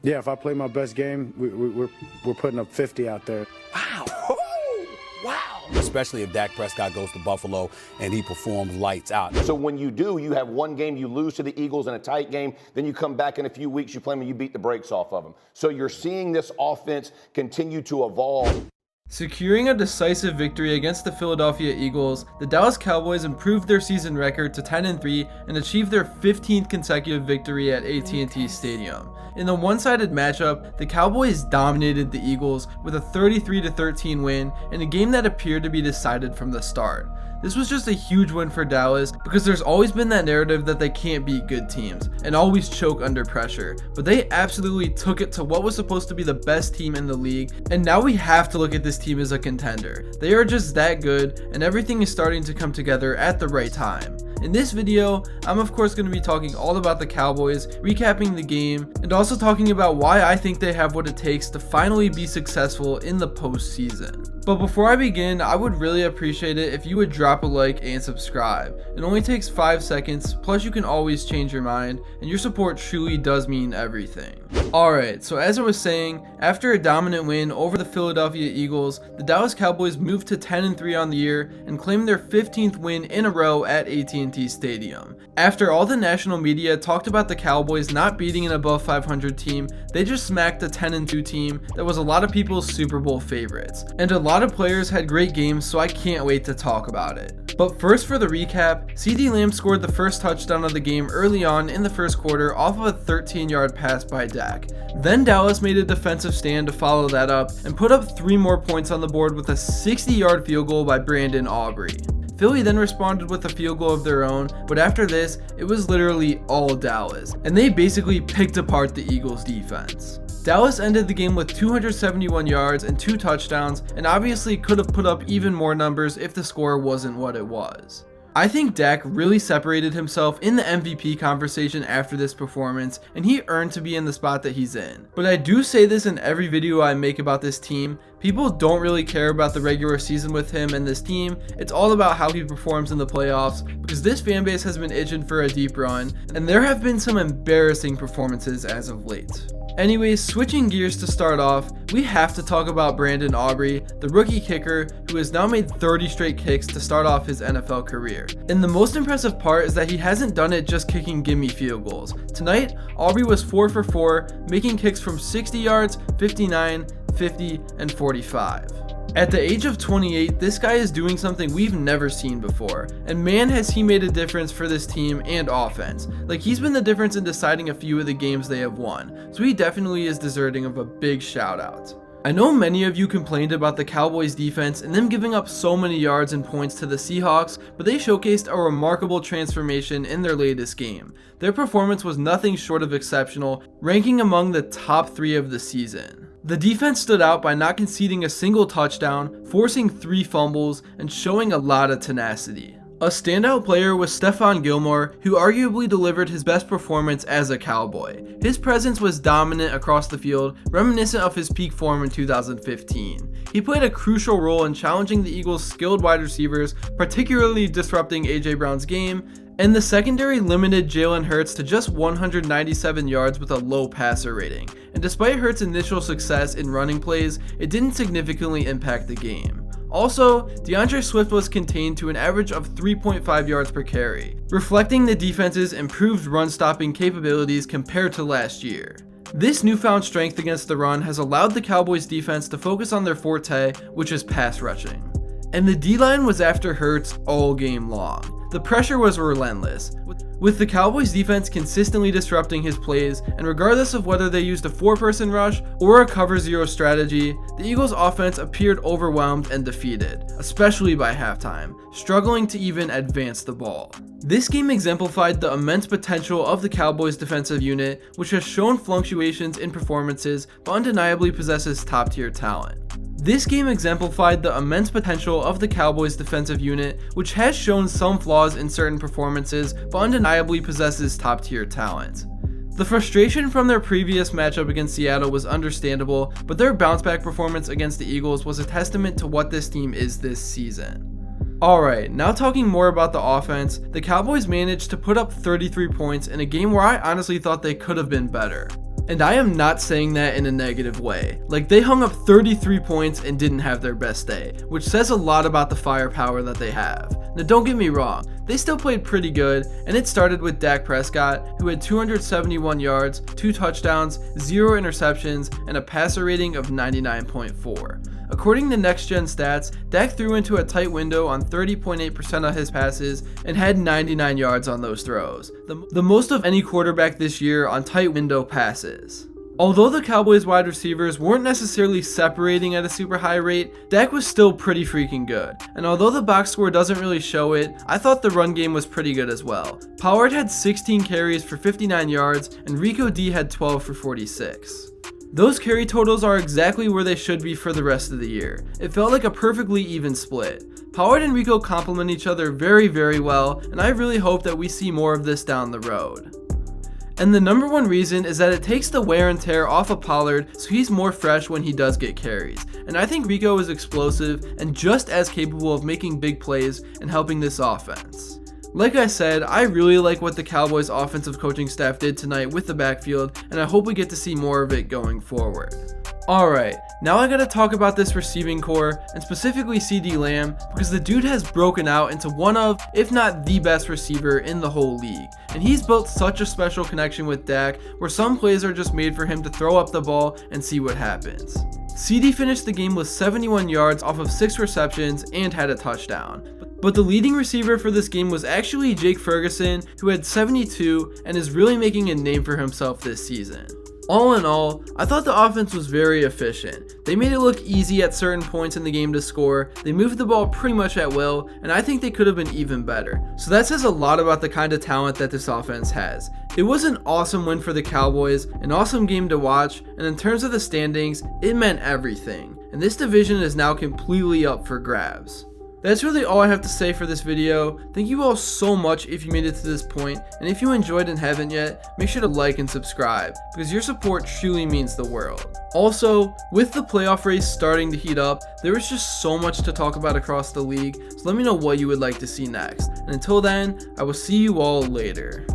Yeah, if I play my best game, we're putting up 50 out there. Wow. Wow. Especially if Dak Prescott goes to Buffalo and he performs lights out. So when you do, you have one game, you lose to the Eagles in a tight game, then you come back in a few weeks, you play them and you beat the brakes off of them. So you're seeing this offense continue to evolve. Securing a decisive victory against the Philadelphia Eagles, the Dallas Cowboys improved their season record to 10-3 and achieved their 15th consecutive victory at AT&T Stadium. In the one-sided matchup, the Cowboys dominated the Eagles with a 33-13 win in a game that appeared to be decided from the start. This was just a huge win for Dallas because there's always been that narrative that they can't beat good teams and always choke under pressure, but they absolutely took it to what was supposed to be the best team in the league, and now we have to look at this team as a contender. They are just that good, and everything is starting to come together at the right time. In this video, I'm of course going to be talking all about the Cowboys, recapping the game, and also talking about why I think they have what it takes to finally be successful in the postseason. But before I begin, I would really appreciate it if you would drop a like and subscribe. It only takes 5 seconds, plus you can always change your mind, and your support truly does mean everything. Alright, so as I was saying, after a dominant win over the Philadelphia Eagles, the Dallas Cowboys moved to 10-3 on the year and claimed their 15th win in a row at AT&T Stadium. After all the national media talked about the Cowboys not beating an above 500 team, they just smacked a 10-2 team that was a lot of people's Super Bowl favorites. And a lot of players had great games, so I can't wait to talk about it. But first, for the recap, CeeDee Lamb scored the first touchdown of the game early on in the first quarter off of a 13-yard pass by Dak. Then Dallas made a defensive stand to follow that up and put up 3 more points on the board with a 60-yard field goal by Brandon Aubrey. Philly then responded with a field goal of their own, but after this, it was literally all Dallas, and they basically picked apart the Eagles' defense. Dallas ended the game with 271 yards and 2 touchdowns, and obviously could have put up even more numbers if the score wasn't what it was. I think Dak really separated himself in the MVP conversation after this performance, and he earned to be in the spot that he's in. But I do say this in every video I make about this team, people don't really care about the regular season with him and this team. It's all about how he performs in the playoffs, because this fan base has been itching for a deep run, and there have been some embarrassing performances as of late. Anyways, switching gears to start off, we have to talk about Brandon Aubrey, the rookie kicker who has now made 30 straight kicks to start off his NFL career. And the most impressive part is that he hasn't done it just kicking gimme field goals. Tonight, Aubrey was 4 for 4, making kicks from 60 yards, 59, 50, and 45. At the age of 28, this guy is doing something we've never seen before, and man has he made a difference for this team and offense. Like, he's been the difference in deciding a few of the games they have won, so he definitely is deserving of a big shout out. I know many of you complained about the Cowboys defense and them giving up so many yards and points to the Seahawks, but they showcased a remarkable transformation in their latest game. Their performance was nothing short of exceptional, ranking among the top 3 of the season. The defense stood out by not conceding a single touchdown, forcing 3 fumbles, and showing a lot of tenacity. A standout player was Stefon Gilmore, who arguably delivered his best performance as a Cowboy. His presence was dominant across the field, reminiscent of his peak form in 2015. He played a crucial role in challenging the Eagles' skilled wide receivers, particularly disrupting A.J. Brown's game, and the secondary limited Jalen Hurts to just 197 yards with a low passer rating. And despite Hurts' initial success in running plays, it didn't significantly impact the game. Also, DeAndre Swift was contained to an average of 3.5 yards per carry, reflecting the defense's improved run-stopping capabilities compared to last year. This newfound strength against the run has allowed the Cowboys defense to focus on their forte, which is pass rushing. And the D-line was after Hurts all game long. The pressure was relentless, with the Cowboys defense consistently disrupting his plays, and regardless of whether they used a 4-person rush or a cover 0 strategy, the Eagles offense appeared overwhelmed and defeated, especially by halftime, struggling to even advance the ball. This game exemplified the immense potential of the Cowboys defensive unit, which has shown fluctuations in performances but undeniably possesses top-tier talent. This game exemplified the immense potential of the Cowboys defensive unit, which has shown some flaws in certain performances but undeniably possesses top-tier talent. The frustration from their previous matchup against Seattle was understandable, but their bounce-back performance against the Eagles was a testament to what this team is this season. Alright, now talking more about the offense, the Cowboys managed to put up 33 points in a game where I honestly thought they could have been better. And I am not saying that in a negative way. Like, they hung up 33 points and didn't have their best day, which says a lot about the firepower that they have. Now don't get me wrong, they still played pretty good, and it started with Dak Prescott, who had 271 yards, 2 touchdowns, 0 interceptions, and a passer rating of 99.4. According to Next Gen Stats, Dak threw into a tight window on 30.8% of his passes and had 99 yards on those throws, the most of any quarterback this year on tight window passes. Although the Cowboys wide receivers weren't necessarily separating at a super high rate, Dak was still pretty freaking good. And although the box score doesn't really show it, I thought the run game was pretty good as well. Pollard had 16 carries for 59 yards, and Rico D had 12 for 46. Those carry totals are exactly where they should be for the rest of the year. It felt like a perfectly even split. Pollard and Rico complement each other very, very well, and I really hope that we see more of this down the road. And the number one reason is that it takes the wear and tear off of Pollard, so he's more fresh when he does get carries. And I think Rico is explosive and just as capable of making big plays and helping this offense. Like I said, I really like what the Cowboys offensive coaching staff did tonight with the backfield, and I hope we get to see more of it going forward. Alright, now I gotta talk about this receiving core, and specifically CD Lamb, because the dude has broken out into one of, if not the best receiver in the whole league. And he's built such a special connection with Dak, where some plays are just made for him to throw up the ball and see what happens. CD finished the game with 71 yards off of 6 receptions and had a touchdown. But the leading receiver for this game was actually Jake Ferguson, who had 72 and is really making a name for himself this season. All in all, I thought the offense was very efficient. They made it look easy at certain points in the game to score, they moved the ball pretty much at will, and I think they could have been even better. So that says a lot about the kind of talent that this offense has. It was an awesome win for the Cowboys, an awesome game to watch, and in terms of the standings, it meant everything. And this division is now completely up for grabs. That's really all I have to say for this video. Thank you all so much if you made it to this point, and if you enjoyed and haven't yet, make sure to like and subscribe, because your support truly means the world. Also, with the playoff race starting to heat up, there is just so much to talk about across the league, so let me know what you would like to see next. And until then, I will see you all later.